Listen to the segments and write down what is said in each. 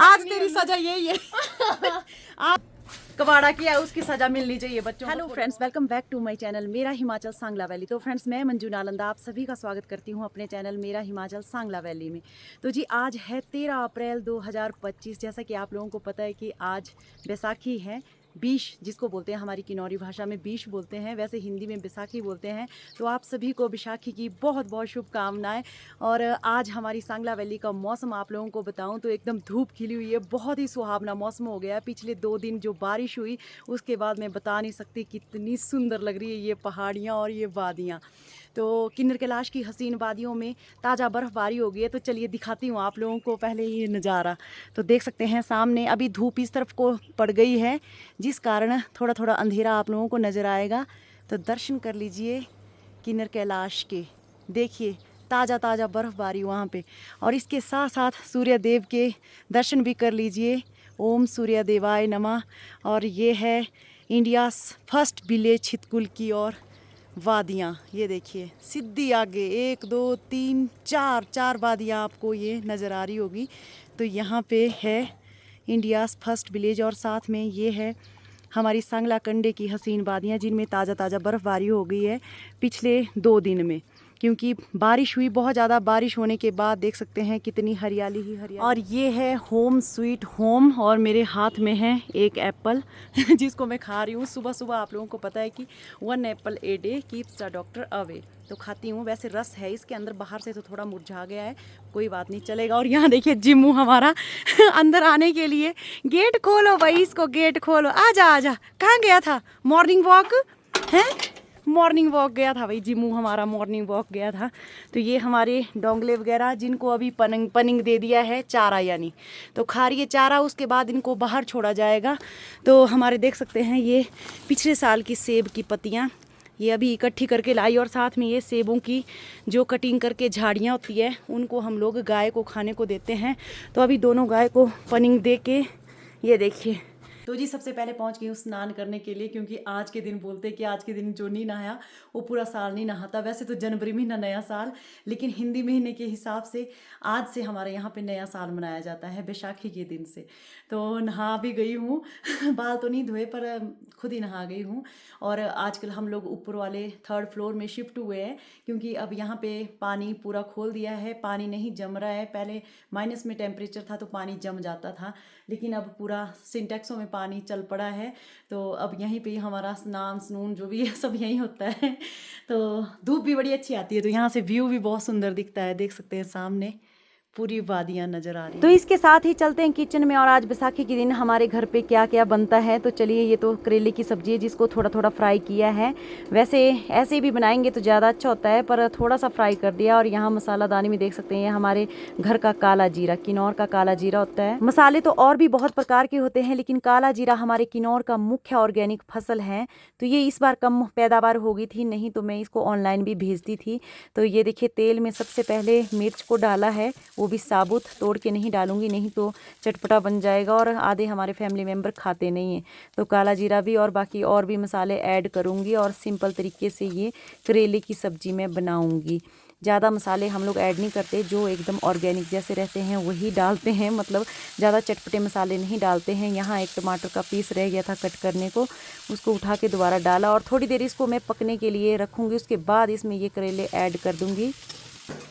आज तेरी सजा यही है। आज कबाड़ा किया उसकी सजा मिलनी चाहिए बच्चों। Hello friends, welcome back to my channel मेरा हिमाचल सांगला वैली। तो फ्रेंड्स, मैं मंजू नालंदा आप सभी का स्वागत करती हूँ अपने चैनल मेरा हिमाचल सांगला वैली में। तो जी आज है 13 अप्रैल 2025। जैसा कि आप लोगों को पता है कि आज बैसाखी है, बीश जिसको बोलते हैं, हमारी किन्नौरी भाषा में बीश बोलते हैं, वैसे हिंदी में बैसाखी बोलते हैं। तो आप सभी को बैसाखी की बहुत बहुत शुभकामनाएं। और आज हमारी सांगला वैली का मौसम आप लोगों को बताऊं तो एकदम धूप खिली हुई है, बहुत ही सुहावना मौसम हो गया। पिछले 2 दिन जो बारिश हुई उसके बाद मैं बता नहीं सकती कितनी सुंदर लग रही है ये पहाड़ियाँ और ये वादियाँ। तो किन्नर कैलाश की हसीन वादियों में ताज़ा बर्फ़बारी हो गई है। तो चलिए दिखाती हूँ आप लोगों को पहले ये नज़ारा। तो देख सकते हैं सामने अभी धूप इस तरफ को पड़ गई है, जिस कारण थोड़ा थोड़ा अंधेरा आप लोगों को नज़र आएगा। तो दर्शन कर लीजिए किन्नर कैलाश के, देखिए ताज़ा ताज़ा बर्फ़बारी वहाँ पे। और इसके साथ साथ सूर्य देव के दर्शन भी कर लीजिए। ओम सूर्य देवाय नमः। और ये है इंडियाज़ फर्स्ट विलेज छितकुल की और वादियाँ। ये देखिए सीधी आगे 1 2 3 4 वादियाँ आपको ये नज़र आ रही होगी। तो यहाँ पे है इंडियाज़ फर्स्ट विलेज और साथ में ये है हमारी सांगला कंडे की हसीन वादियाँ, जिनमें ताज़ा ताज़ा बर्फ़बारी हो गई है पिछले 2 दिन में, क्योंकि बारिश हुई। बहुत ज़्यादा बारिश होने के बाद देख सकते हैं कितनी हरियाली ही हरियाली। और ये है होम स्वीट होम, और मेरे हाथ में है एक एप्पल जिसको मैं खा रही हूँ सुबह सुबह। आप लोगों को पता है कि 1 Apple a day keeps the doctor away. तो खाती हूँ। वैसे रस है इसके अंदर, बाहर से तो थोड़ा मुरझा गया है, कोई बात नहीं, चलेगा। और यहाँ देखिए जिम्मू हमारा अंदर आने के लिए, गेट खोलो भाई, इसको गेट खोलो, आजा आजा। कहाँ गया था? मॉर्निंग वॉक है, मॉर्निंग वॉक गया था भाई जिम्मू हमारा, मॉर्निंग वॉक गया था। तो ये हमारे डोंगले वगैरह जिनको अभी पनिंग दे दिया है, चारा यानी, तो खा रही है चारा। उसके बाद इनको बाहर छोड़ा जाएगा। तो हमारे देख सकते हैं ये पिछले साल की सेब की पत्तियाँ ये अभी इकट्ठी करके लाई, और साथ में ये सेबों की जो कटिंग करके झाड़ियाँ होती है उनको हम लोग गाय को खाने को देते हैं। तो अभी दोनों गाय को पनिंग दे के ये देखिए। तो जी सबसे पहले पहुंच गई हूँ स्नान करने के लिए, क्योंकि आज के दिन बोलते हैं कि आज के दिन जो नहीं नहाया वो पूरा साल नहीं नहाता। वैसे तो जनवरी महीना नया साल, लेकिन हिंदी महीने के हिसाब से आज से हमारे यहाँ पे नया साल मनाया जाता है बैसाखी के दिन से। तो नहा भी गई हूँ बाल तो नहीं धोए पर खुद ही नहा गई हूँ। और आजकल हम लोग ऊपर वाले 3rd फ्लोर में शिफ्ट हुए हैं, क्योंकि अब यहाँ पे पानी पूरा खोल दिया है, पानी नहीं जम रहा है। पहले माइनस में टेम्परेचर था तो पानी जम जाता था, लेकिन अब पूरा सिंटेक्सों में पानी चल पड़ा है। तो अब यहीं पे हमारा स्नान स्नून जो भी है सब यहीं होता है। तो धूप भी बड़ी अच्छी आती है, तो यहाँ से व्यू भी बहुत सुंदर दिखता है। देख सकते हैं सामने पूरी वादियाँ नज़र आ रही हैं। तो इसके साथ ही चलते हैं किचन में, और आज बैसाखी के दिन हमारे घर पे क्या क्या बनता है। तो चलिए, ये तो करेले की सब्जी है जिसको थोड़ा थोड़ा फ्राई किया है। वैसे ऐसे भी बनाएंगे तो ज़्यादा अच्छा होता है, पर थोड़ा सा फ्राई कर दिया। और यहाँ मसालादानी में देख सकते हैं हमारे घर का काला जीरा, किन्नौर का काला जीरा होता है। मसाले तो और भी बहुत प्रकार के होते हैं, लेकिन काला जीरा हमारे किन्नौर का मुख्य ऑर्गेनिक फसल है। तो ये इस बार कम पैदावार हो गई थी, नहीं तो मैं इसको ऑनलाइन भी भेजती थी। तो ये देखिए तेल में सबसे पहले मिर्च को डाला है, वो भी साबुत, तोड़ के नहीं डालूंगी, नहीं तो चटपटा बन जाएगा और आधे हमारे फैमिली मेम्बर खाते नहीं हैं। तो काला जीरा भी और बाकी और भी मसाले ऐड करूंगी, और सिंपल तरीके से ये करेले की सब्जी में बनाऊंगी। ज़्यादा मसाले हम लोग ऐड नहीं करते, जो एकदम ऑर्गेनिक जैसे रहते हैं वही डालते हैं, मतलब ज़्यादा चटपटे मसाले नहीं डालते हैं। यहाँ एक टमाटर का पीस रह गया था कट करने को, उसको उठा के दोबारा डाला, और थोड़ी देर इसको मैं पकने के लिए रखूँगी। उसके बाद इसमें ये करेले ऐड कर दूँगी।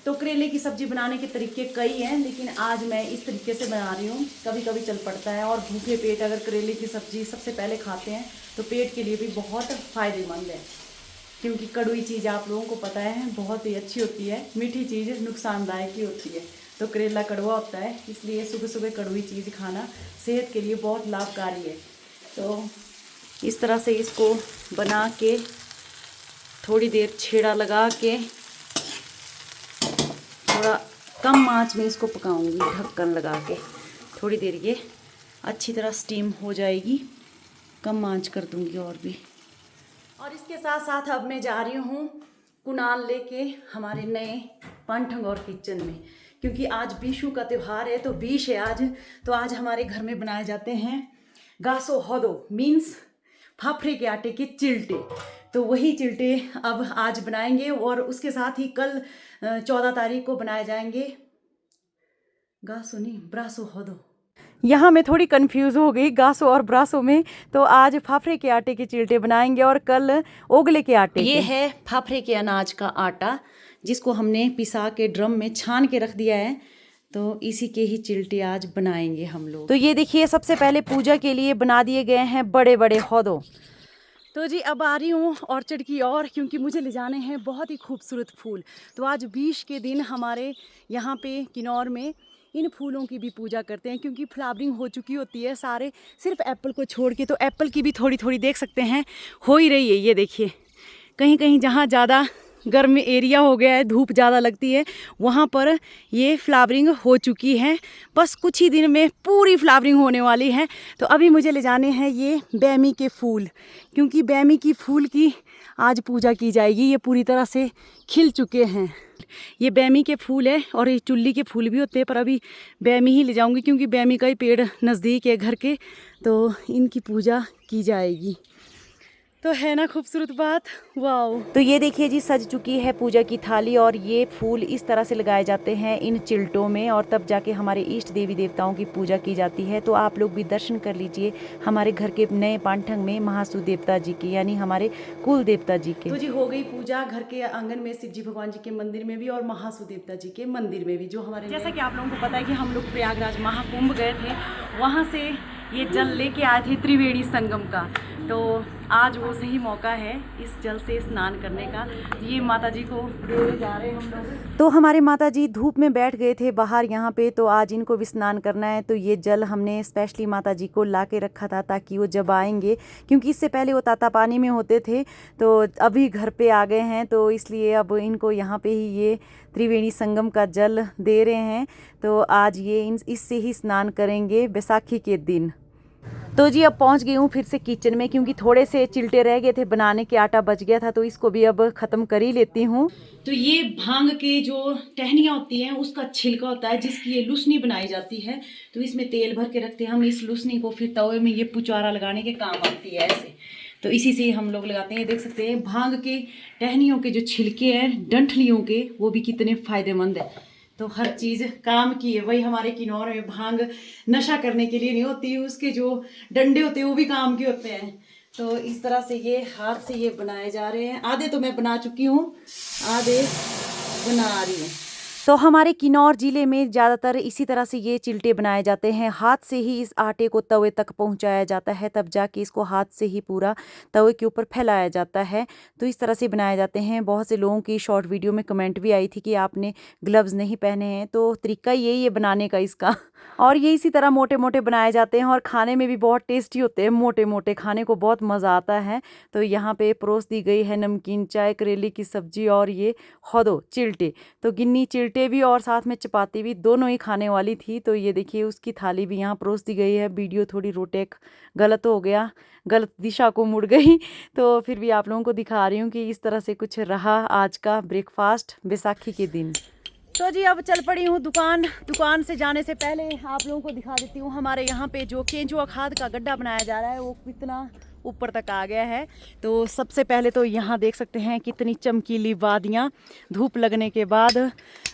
तो करेले की सब्जी बनाने के तरीके कई हैं, लेकिन आज मैं इस तरीके से बना रही हूँ। कभी कभी चल पड़ता है, और भूखे पेट अगर करेले की सब्जी सबसे पहले खाते हैं तो पेट के लिए भी बहुत फ़ायदेमंद है, क्योंकि कड़वी चीज़ आप लोगों को पता है बहुत ही अच्छी होती है, मीठी चीज़ नुकसानदायक ही होती है। तो करेला कड़वा होता है, इसलिए सुबह सुबह कड़वी चीज़ खाना सेहत के लिए बहुत लाभकारी है। तो इस तरह से इसको बना के थोड़ी देर छेड़ा लगा के थोड़ा कम आंच में इसको पकाऊंगी, ढक्कन लगा के। थोड़ी देर ये अच्छी तरह स्टीम हो जाएगी, कम आंच कर दूंगी और भी। और इसके साथ साथ अब मैं जा रही हूँ कुनाल लेके हमारे नए पंठंग और किचन में, क्योंकि आज बीशु का त्यौहार है। तो बीश है आज, तो आज हमारे घर में बनाए जाते हैं गासो होदो, मीन्स फाफड़े के आटे के चिल्टे। तो वही चिल्टे अब आज बनाएंगे, और उसके साथ ही कल 14 तारीख को बनाए जाएंगे गासो नहीं ब्रासो होदो, यहाँ मैं थोड़ी कंफ्यूज हो गई गासों और ब्रासों में। तो आज फाफड़े के आटे के चिलटे बनाएंगे और कल ओगले के आटे के। ये है फाफड़े के अनाज का आटा जिसको हमने पिसा के ड्रम में छान के रख दिया है। तो इसी के ही चिलटे आज बनाएंगे हम लोग। तो ये देखिए सबसे पहले पूजा के लिए बना दिए गए हैं बड़े बड़े हौदों। तो जी अब आ रही हूँ ऑर्चर्ड की ओर, क्योंकि मुझे ले जाने हैं बहुत ही खूबसूरत फूल। तो आज 20 के दिन हमारे यहाँ पे किन्नौर में इन फूलों की भी पूजा करते हैं, क्योंकि फ्लावरिंग हो चुकी होती है सारे, सिर्फ एप्पल को छोड़ के। तो एप्पल की भी थोड़ी थोड़ी देख सकते हैं हो ही रही है। ये देखिए कहीं कहीं जहाँ ज़्यादा गर्म एरिया हो गया है, धूप ज़्यादा लगती है, वहाँ पर ये फ्लावरिंग हो चुकी है। बस कुछ ही दिन में पूरी फ्लावरिंग होने वाली है। तो अभी मुझे ले जाने हैं ये बैमी के फूल, क्योंकि बैमी की फूल की आज पूजा की जाएगी। ये पूरी तरह से खिल चुके हैं। ये बैमी के फूल है और ये चुल्ली के फूल भी होते हैं, पर अभी बैमी ही ले जाऊंगी क्योंकि बैमी का ही पेड़ नज़दीक है घर के, तो इनकी पूजा की जाएगी। तो है ना खूबसूरत बात, वाओ। तो ये देखिए जी सज चुकी है पूजा की थाली और ये फूल इस तरह से लगाए जाते हैं इन चिल्टों में, और तब जाके हमारे इष्ट देवी देवताओं की पूजा की जाती है। तो आप लोग भी दर्शन कर लीजिए हमारे घर के नए पांठंग में महासू देवता जी की, यानी हमारे कुल देवता जी के। तो जी हो गई पूजा घर के आंगन में शिव जी भगवान जी के मंदिर में भी और महासू देवता जी के मंदिर में भी, जो हमारे, जैसा कि आप लोगों को पता है कि हम लोग प्रयागराज महाकुंभ गए थे, वहाँ से ये जल लेके आए थे त्रिवेणी संगम का। तो आज वो सही मौका है इस जल से स्नान करने का। ये माता जी को देने जा रहे हैं हम लोग। तो हमारे माता जी धूप में बैठ गए थे बाहर यहाँ पे, तो आज इनको भी स्नान करना है। तो ये जल हमने स्पेशली माता जी को ला के रखा था ताकि वो जब आएंगे, क्योंकि इससे पहले वो ताता पानी में होते थे, तो अभी घर पे आ गए हैं, तो इसलिए अब इनको यहाँ पे ही ये त्रिवेणी संगम का जल दे रहे हैं। तो आज ये इससे ही स्नान करेंगे बैसाखी के दिन। तो जी अब पहुंच गई हूँ फिर से किचन में, क्योंकि थोड़े से चिल्टे रह गए थे बनाने के, आटा बच गया था, तो इसको भी अब ख़त्म कर ही लेती हूँ। तो ये भांग के जो टहनियाँ होती हैं उसका छिलका होता है, जिसकी ये लुसनी बनाई जाती है। तो इसमें तेल भर के रखते हैं हम इस लुसनी को, फिर तवे में ये पुचारा लगाने के काम आती है ऐसे। तो इसी से हम लोग लगाते हैं। देख सकते हैं भांग के टहनियों के जो छिलके हैं डंठलियों के, वो भी कितने फ़ायदेमंद है। तो हर चीज़ काम की है। वही हमारे किन्नौर में भांग नशा करने के लिए नहीं होती, उसके जो डंडे होते हैं वो भी काम के होते हैं। तो इस तरह से ये हाथ से ये बनाए जा रहे हैं। आधे तो मैं बना चुकी हूँ, आधे बना रही हूँ। तो हमारे किन्नौर ज़िले में ज़्यादातर इसी तरह से ये चिल्टे बनाए जाते हैं। हाथ से ही इस आटे को तवे तक पहुंचाया जाता है, तब जाके इसको हाथ से ही पूरा तवे के ऊपर फैलाया जाता है। तो इस तरह से बनाए जाते हैं। बहुत से लोगों की शॉर्ट वीडियो में कमेंट भी आई थी कि आपने ग्लव्स नहीं पहने हैं, तो तरीका यही है बनाने का इसका। और ये इसी तरह मोटे मोटे बनाए जाते हैं और खाने में भी बहुत टेस्टी होते हैं। मोटे मोटे खाने को बहुत मज़ा आता है। तो यहाँ पे परोस दी गई है नमकीन चाय, करेले की सब्जी और ये हौदो चिल्टे। तो गिन्नी चिल्टे भी और साथ में चपाती भी, दोनों ही खाने वाली थी। तो ये देखिए उसकी थाली भी यहाँ परोस दी गई है। वीडियो थोड़ी रोटेक गलत हो गया, गलत दिशा को मुड़ गई, तो फिर भी आप लोगों को दिखा रही हूँ कि इस तरह से कुछ रहा आज का ब्रेकफास्ट बैसाखी के दिन। तो जी अब चल पड़ी हूँ दुकान से जाने से पहले आप लोगों को दिखा देती हूँ हमारे यहाँ पे जो केंचुआ खाद का गड्ढा बनाया जा रहा है वो कितना ऊपर तक आ गया है। तो सबसे पहले तो यहाँ देख सकते हैं कितनी चमकीली वादियाँ। धूप लगने के बाद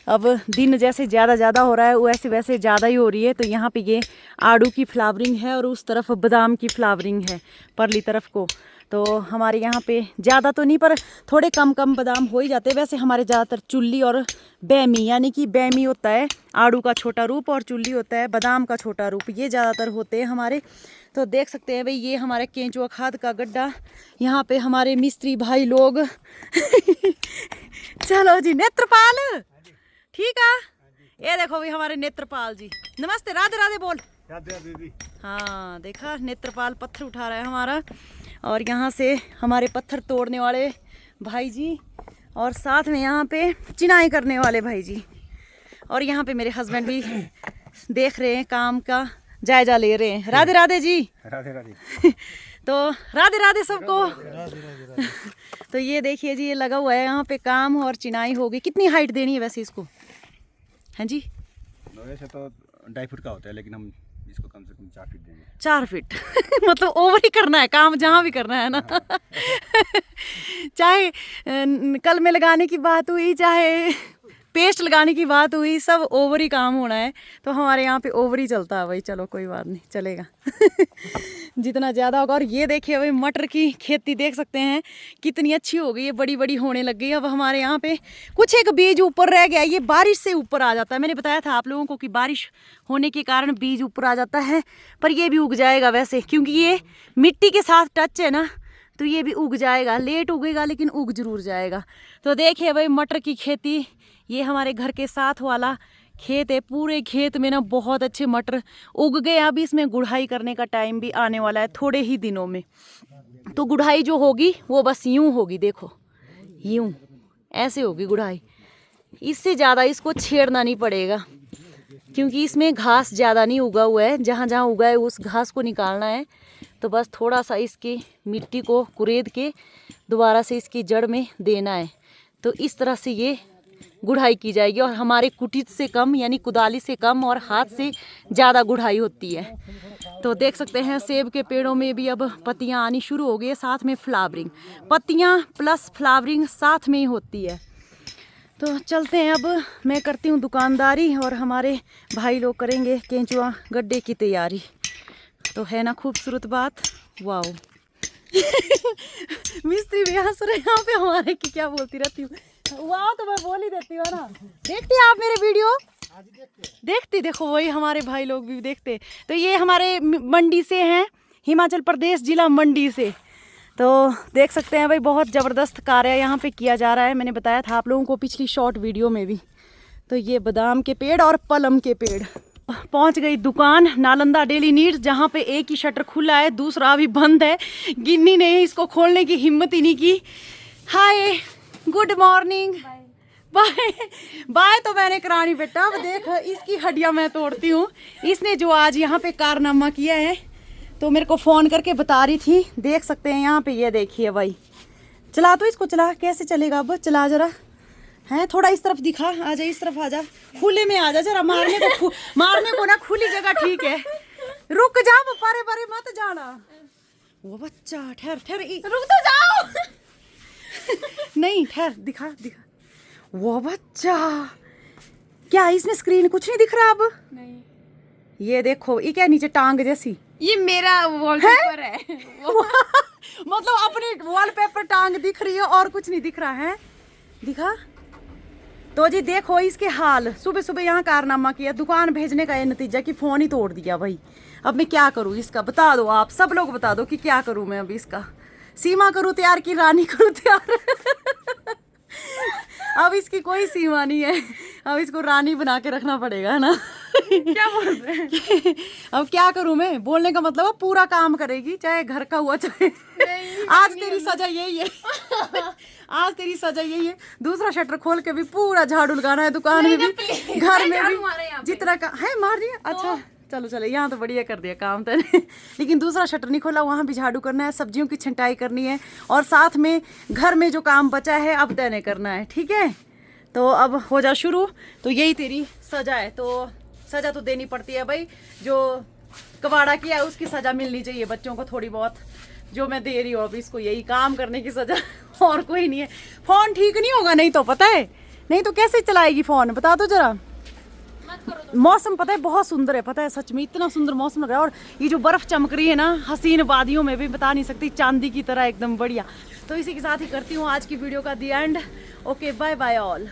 अब दिन जैसे ज़्यादा हो रहा है वैसे वैसे ज़्यादा ही हो रही है। तो यहाँ पे ये आड़ू की फ्लावरिंग है और उस तरफ बादाम की फ्लावरिंग है परली तरफ को। तो हमारे यहाँ पे ज़्यादा तो नहीं पर थोड़े कम बादाम हो ही जाते हैं। वैसे हमारे ज़्यादातर चुल्ली और बैमी, यानी कि बैमी होता है आड़ू का छोटा रूप और चुल्ली होता है बादाम का छोटा रूप, ये ज़्यादातर होते हैं हमारे। तो देख सकते हैं भाई ये हमारे केंचुआ खाद का गड्ढा। यहाँ पे हमारे मिस्त्री भाई लोग चलो जी नेत्रपाल ठीक है, ये देखो भाई हमारे नेत्रपाल जी, नमस्ते, राधे राधे बोल। राधे दीदी। हाँ देखा नेत्रपाल पत्थर उठा रहा है हमारा, और यहाँ से हमारे पत्थर तोड़ने वाले भाई जी, और साथ में यहाँ पे चिनाई करने वाले भाई जी, और यहाँ पे मेरे हस्बैंड भी देख रहे हैं, काम का जायजा ले रहे हैं। राधे राधे जी। राधे राधे। तो राधे राधे सबको। तो ये देखिए जी ये लगा हुआ है यहाँ पे काम, और चिनाई होगी। कितनी हाइट देनी है वैसे इसको? हैं जी वैसे तो 2.5 फुट का होता है, लेकिन हम इसको कम से कम 4 फीट देंगे। 4 फीट मतलब ओवर ही करना है काम जहाँ भी करना है ना। चाहे कल में लगाने की बात हुई, चाहे पेस्ट लगाने की बात हुई, सब ओवर ही काम होना है, तो हमारे यहाँ पे ओवर ही चलता है भाई। चलो कोई बात नहीं, चलेगा जितना ज़्यादा होगा। और ये देखिए भाई मटर की खेती देख सकते हैं कितनी अच्छी हो गई है, बड़ी बड़ी होने लग गई। अब हमारे यहाँ पे कुछ एक बीज ऊपर रह गया, ये बारिश से ऊपर आ जाता है। मैंने बताया था आप लोगों को कि बारिश होने के कारण बीज ऊपर आ जाता है, पर ये भी उग जाएगा वैसे, क्योंकि ये मिट्टी के साथ टच है ना, तो ये भी उग जाएगा। लेट उगेगा लेकिन उग जरूर जाएगा। तो देखिए भाई मटर की खेती, ये हमारे घर के साथ वाला खेत है। पूरे खेत में ना बहुत अच्छे मटर उग गए। अब इसमें गुड़ाई करने का टाइम भी आने वाला है थोड़े ही दिनों में। तो गुड़ाई जो होगी वो बस यूं होगी, देखो यूं ऐसे होगी गुड़ाई। इससे ज़्यादा इसको छेड़ना नहीं पड़ेगा, क्योंकि इसमें घास ज़्यादा नहीं उगा हुआ है। जहाँ जहाँ उगा है उस घास को निकालना है। तो बस थोड़ा सा इसकी मिट्टी को कुरेद के दोबारा से इसकी जड़ में देना है। तो इस तरह से ये गुड़ाई की जाएगी, और हमारे कुटित से कम यानी कुदाली से कम और हाथ से ज़्यादा गुड़ाई होती है। तो देख सकते हैं सेब के पेड़ों में भी अब पत्तियाँ आनी शुरू हो गई है, साथ में फ्लावरिंग। पत्तियाँ प्लस फ्लावरिंग साथ में ही होती है। तो चलते हैं, अब मैं करती हूँ दुकानदारी और हमारे भाई लोग करेंगे केंचुआ गड्ढे की तैयारी। तो है ना खूबसूरत बात, वाओ मिस्त्री भी हंस रहे यहाँ पे हमारे की, क्या बोलती रहती हूँ वाह, तो मैं बोल ही देती हूँ ना। देखती हैं आप मेरे वीडियो? देखती, देखो वही हमारे भाई लोग भी देखते। तो ये हमारे मंडी से हैं, हिमाचल प्रदेश जिला मंडी से। तो देख सकते हैं भाई बहुत ज़बरदस्त कार्य यहाँ पे किया जा रहा है। मैंने बताया था आप लोगों को पिछली शॉर्ट वीडियो में भी। तो ये बादाम के पेड़ और पलम के पेड़। पहुंच गई दुकान नालंदा डेली नीड्स, जहाँ पे एक ही शटर खुला है, दूसरा अभी बंद है। गिन्नी ने इसको खोलने की हिम्मत ही नहीं की। Hi good morning, bye bye. तो मैंने करानी बेटा, अब देख इसकी हड्डियां मैं तोड़ती हूँ। इसने जो आज यहाँ पे कारनामा किया है, तो मेरे को फ़ोन करके बता रही थी। देख सकते हैं यहाँ पे, ये देखिए भाई। चला तो इसको, चला कैसे चलेगा अब, चला जरा है थोड़ा इस तरफ दिखा, आ जा इस तरफ, आ जा खुले में, आ जा जरा। मारने को ना खुली जगह ठीक है। रुक जा, परे परे मत जाना। वो बच्चा ठहर ठहर, रुक तो जाओ नहीं ठहर, दिखा दिखा। वो बच्चा, क्या इसमें स्क्रीन कुछ नहीं दिख रहा अब? नहीं, ये देखो, ये क्या नीचे टांग जैसी, ये मेरा वॉलपेपर है मतलब अपने वॉलपेपर टांग दिख रही है और कुछ नहीं दिख रहा है। दिखा तो जी, देखो इसके हाल। सुबह सुबह यहाँ कारनामा किया, दुकान भेजने का ये नतीजा कि फ़ोन ही तोड़ दिया भाई। अब मैं क्या करूँ इसका, बता दो आप सब लोग, बता दो कि क्या करूँ मैं अभी इसका। सीमा करूँ तैयार की रानी करूँ तैयार अब इसकी कोई सीमा नहीं है, अब इसको रानी बना के रखना पड़ेगा, है ना क्या बोल रहे हैं? अब क्या करूँ मैं, बोलने का मतलब अब पूरा काम करेगी, चाहे घर का हुआ चाहे आज तेरी सजा यही है आज तेरी सजा यही है। दूसरा शटर खोल के भी पूरा झाड़ू लगाना है, दुकान में भी, घर में भी, जितना का है मार दिया। अच्छा चलो चलो, यहाँ तो बढ़िया कर दिया काम तेने लेकिन दूसरा शटर नहीं खोला, वहाँ भी झाड़ू करना है, सब्जियों की छंटाई करनी है, और साथ में घर में जो काम बचा है अब तेने करना है। ठीक है, तो अब हो जा शुरू। तो यही तेरी सजा है, तो सजा तो देनी पड़ती है भाई। जो कबाड़ा किया है उसकी सजा मिलनी चाहिए बच्चों को थोड़ी बहुत, जो मैं दे रही हूँ अब इसको, यही काम करने की सजा और कोई नहीं है। फ़ोन ठीक नहीं होगा नहीं तो, पता है, नहीं तो कैसे चलाएगी फ़ोन, बता दो जरा। मौसम पता है बहुत सुंदर है, पता है सच में इतना सुंदर मौसम लग रहा है। और ये जो बर्फ़ चमक रही है ना हसीन वादियों में भी, बता नहीं सकती, चांदी की तरह एकदम बढ़िया। तो इसी के साथ ही करती हूँ आज की वीडियो का the end. Okay bye bye all.